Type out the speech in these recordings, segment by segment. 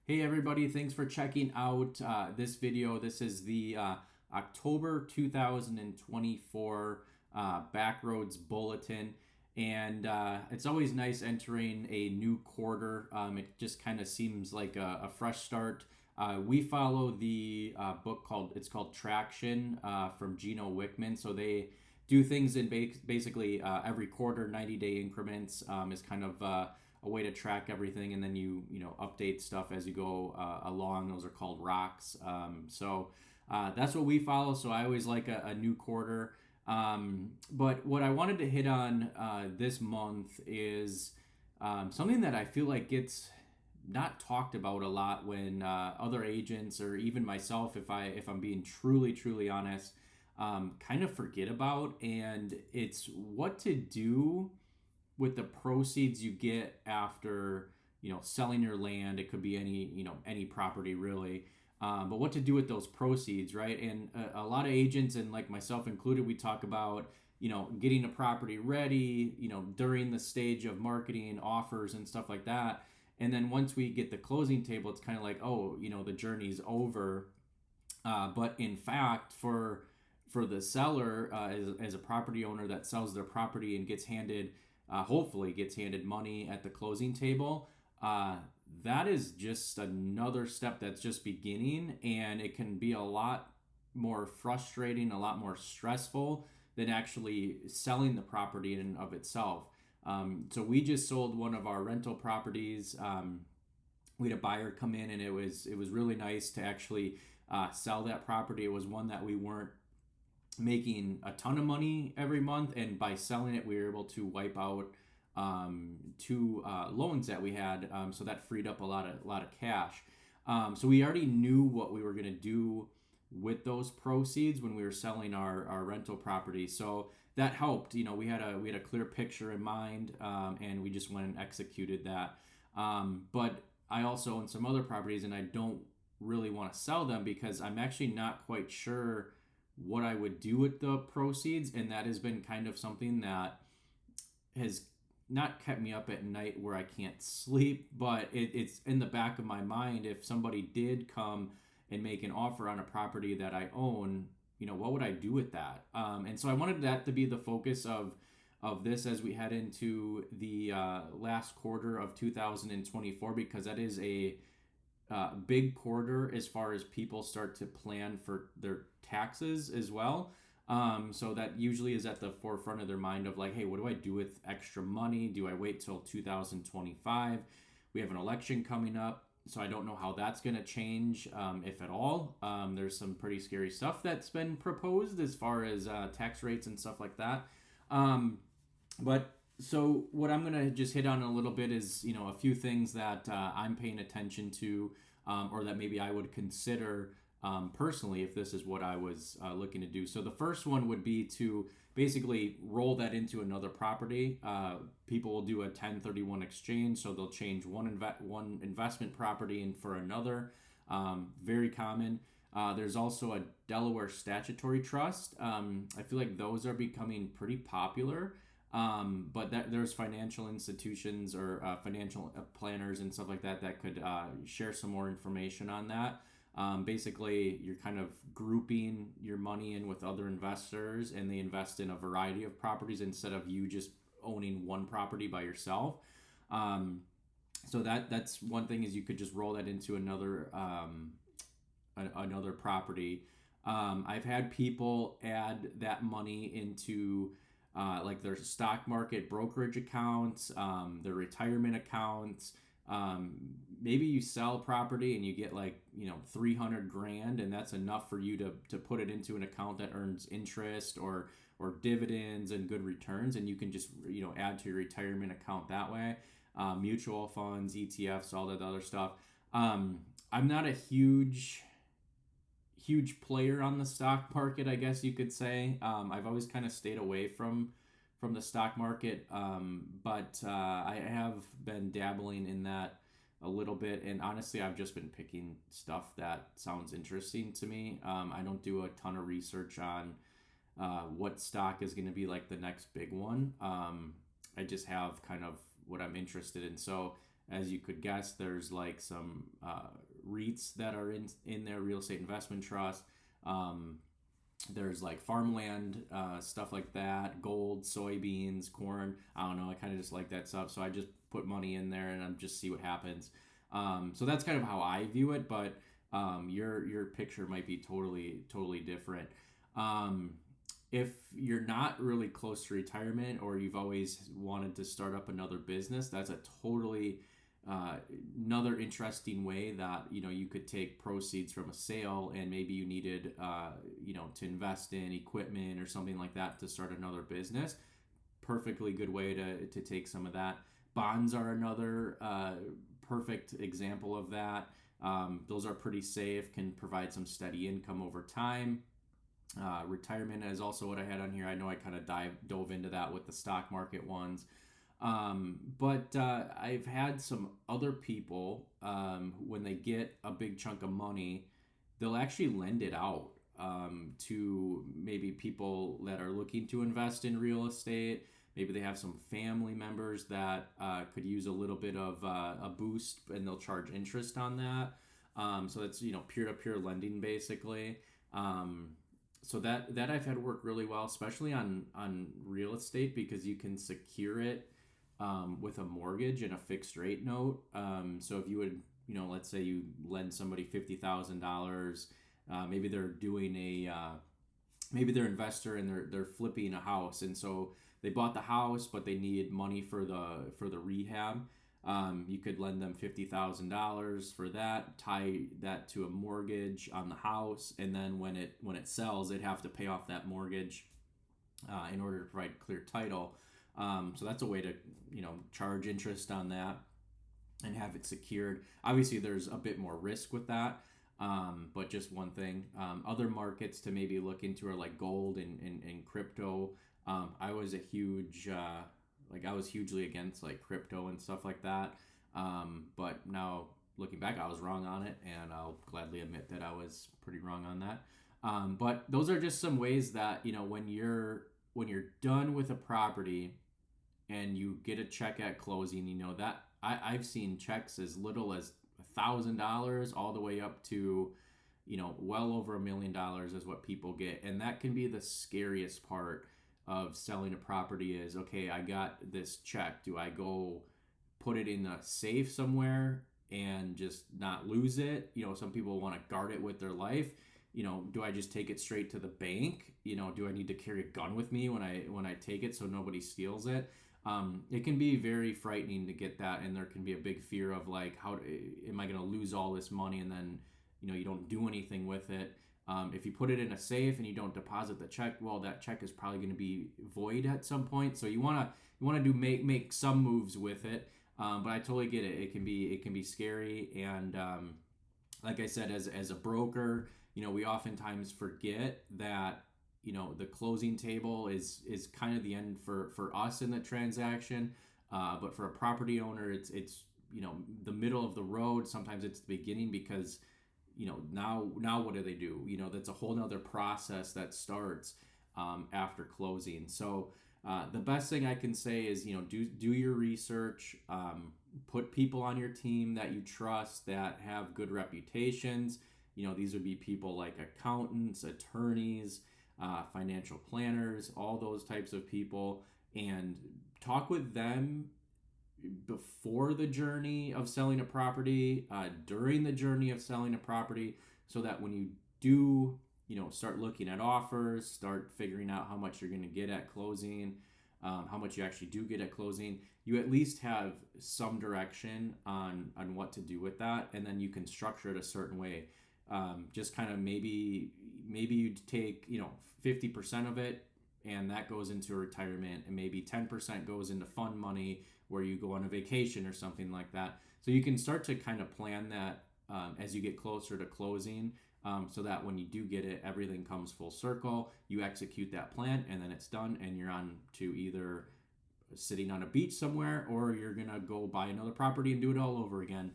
Hey everybody, thanks for checking out this video. This is the October 2024 Backroads Bulletin. And it's always nice entering a new quarter. It just kind of seems like a fresh start. We follow the book called Traction from Gino Wickman. So they do things in basically every quarter, 90-day increments is kind of a way to track everything, and then you update stuff as you go along. Those are called rocks. So that's what we follow. So I always like a new quarter. But what I wanted to hit on this month is something that I feel like gets not talked about a lot when other agents or even myself, if I'm being truly honest, kind of forget about, and it's what to do with the proceeds you get after selling your land. It could be any property really, but what to do with those proceeds, right? And a lot of agents, and like myself included, we talk about getting a property ready during the stage of marketing, offers, and stuff like that. And then once we get the closing table, it's kind of like, oh, the journey's over. But in fact, for the seller, as a property owner that sells their property and hopefully gets handed money at the closing table, that is just another step that's just beginning, and it can be a lot more frustrating, a lot more stressful than actually selling the property in and of itself. So we just sold one of our rental properties. We had a buyer come in, and it was really nice to actually sell that property. It was one that we weren't making a ton of money every month, and by selling it, we were able to wipe out two loans that we had. So that freed up a lot of cash. So we already knew what we were going to do with those proceeds when we were selling our rental property. So that helped. We had a clear picture in mind, and we just went and executed that. But I also own some other properties, and I don't really want to sell them because I'm actually not quite sure what I would do with the proceeds, and that has been kind of something that has not kept me up at night where I can't sleep, but it's in the back of my mind. If somebody did come and make an offer on a property that I own, what would I do with that? And so I wanted that to be the focus of this as we head into the last quarter of 2024, because that is a big quarter as far as people start to plan for their taxes as well. So that usually is at the forefront of their mind of like, hey, what do I do with extra money? Do I wait till 2025? We have an election coming up, so I don't know how that's going to change, if at all. There's some pretty scary stuff that's been proposed as far as tax rates and stuff like that. But so what I'm going to just hit on a little bit is, a few things that I'm paying attention to, or that maybe I would consider personally if this is what I was looking to do. So the first one would be to basically roll that into another property. People will do a 1031 exchange, so they'll change one investment property in for another. Very common. There's also a Delaware statutory trust. I feel like those are becoming pretty popular. But there's financial institutions or financial planners and stuff like that could share some more information on that. Basically, you're kind of grouping your money in with other investors, and they invest in a variety of properties instead of you just owning one property by yourself. So that's one thing, is you could just roll that into another property. I've had people add that money into like their stock market brokerage accounts, their retirement accounts. Maybe you sell property and you get like 300 grand, and that's enough for you to put it into an account that earns interest or dividends and good returns, and you can just add to your retirement account that way. Mutual funds, ETFs, all that other stuff. I'm not a huge player on the stock market, I guess you could say. I've always kind of stayed away from the stock market, but I have been dabbling in that a little bit, and honestly, I've just been picking stuff that sounds interesting to me. I don't do a ton of research on what stock is going to be like the next big one. I just have kind of what I'm interested in. So as you could guess, there's like some REITs that are in there, real estate investment trust. There's like farmland, stuff like that, gold, soybeans, corn. I don't know. I kind of just like that stuff. So I just put money in there and I'm just see what happens. So that's kind of how I view it, but your picture might be totally different. Um, if you're not really close to retirement or you've always wanted to start up another business, that's a totally uh, another interesting way that you could take proceeds from a sale, and maybe you needed to invest in equipment or something like that to start another business. Perfectly good way to take some of that. Bonds are another perfect example of that. Those are pretty safe, can provide some steady income over time. Retirement is also what I had on here. I know I kind of dove into that with the stock market ones. But I've had some other people, when they get a big chunk of money, they'll actually lend it out to maybe people that are looking to invest in real estate. Maybe they have some family members that could use a little bit of a boost, and they'll charge interest on that. So that's peer-to-peer lending basically. So that I've had work really well, especially on real estate, because you can secure it with a mortgage and a fixed rate note. So if you would, let's say you lend somebody $50,000, maybe they're doing maybe they're an investor and they're flipping a house, and so they bought the house, but they need money for the rehab. You could lend them $50,000 for that, tie that to a mortgage on the house, and then when it sells, they'd have to pay off that mortgage in order to provide clear title. So that's a way to charge interest on that and have it secured. Obviously, there's a bit more risk with that, but just one thing. Other markets to maybe look into are like gold and crypto. I was a huge I was hugely against like crypto and stuff like that. But now looking back, I was wrong on it, and I'll gladly admit that I was pretty wrong on that. But those are just some ways that when you're done with a property and you get a check at closing, that I've seen checks as little as $1,000 all the way up to well over $1 million is what people get, and that can be the scariest part of selling a property. Is, okay, I got this check. Do I go put it in a safe somewhere and just not lose it? Some people want to guard it with their life. Do I just take it straight to the bank? Do I need to carry a gun with me when I take it so nobody steals it? It can be very frightening to get that, and there can be a big fear of like, how am I going to lose all this money, and then you don't do anything with it. If you put it in a safe and you don't deposit the check, well, that check is probably going to be void at some point. So you want to make some moves with it. But I totally get it. It can be scary, and like I said, as a broker, we oftentimes forget that the closing table is kind of the end for us in the transaction. But for a property owner, it's the middle of the road. Sometimes it's the beginning, because now what do they do? That's a whole nother process that starts after closing. So the best thing I can say is, do your research, put people on your team that you trust, that have good reputations. These would be people like accountants, attorneys, financial planners, all those types of people, and talk with them before the journey of selling a property, during the journey of selling a property, so that when you do, start looking at offers, start figuring out how much you're going to get at closing, how much you actually do get at closing, you at least have some direction on what to do with that, and then you can structure it a certain way. Just kind of maybe you take 50% of it, and that goes into retirement, and maybe 10% goes into fund money where you go on a vacation or something like that. So you can start to kind of plan that as you get closer to closing, so that when you do get it, everything comes full circle. You execute that plan, and then it's done, and you're on to either sitting on a beach somewhere, or you're gonna go buy another property and do it all over again.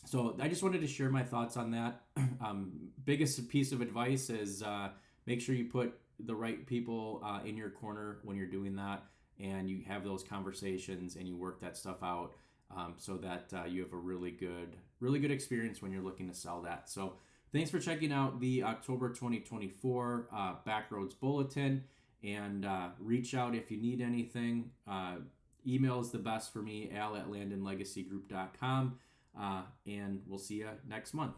So I just wanted to share my thoughts on that. Biggest piece of advice is make sure you put the right people in your corner when you're doing that, and you have those conversations and you work that stuff out. so that you have a really good experience when you're looking to sell that. So thanks for checking out the October 2024 Backroads Bulletin, and reach out if you need anything. Email is the best for me, al@landonlegacygroup.com, and we'll see you next month.